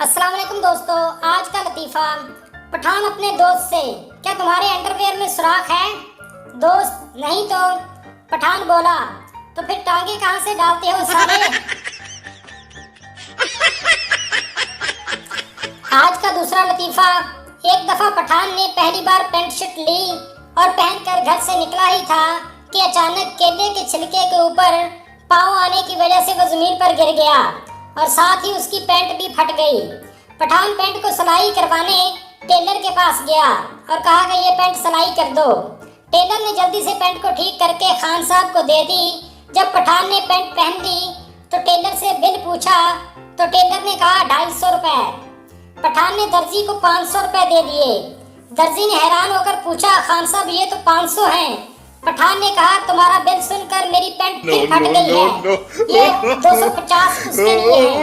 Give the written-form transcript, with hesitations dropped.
अस्सलाम वालेकुम दोस्तों, आज का लतीफ़ा। पठान अपने दोस्त से, क्या तुम्हारे अंडरवेयर में सुराख है? दोस्त, नहीं तो। पठान बोला, तो फिर टांगे कहाँ से डालते हो साले? आज का दूसरा लतीफ़ा। एक दफ़ा पठान ने पहली बार पैंट शर्ट ली और पहनकर घर से निकला ही था कि अचानक केले के छिलके के ऊपर पाँव आने की वजह से वो ज़मीन पर गिर गया और साथ ही उसकी पैंट भी फट गई। पठान पैंट को सिलाई करवाने टेलर के पास गया और कहा कि ये पैंट सिलाई कर दो। टेलर ने जल्दी से पैंट को ठीक करके खान साहब को दे दी। जब पठान ने पैंट पहन ली तो टेलर से बिल पूछा तो टेलर ने कहा 250 रुपए। पठान ने दर्जी को 500 रुपए दे दिए। दर्जी ने हैरान होकर पूछा, खान साहब ये तो 500 हैं। पठान ने कहा, तुम्हारा बिल सुनकर मेरी पैंट फिर फट गई है। ये 250 उसके लिए है।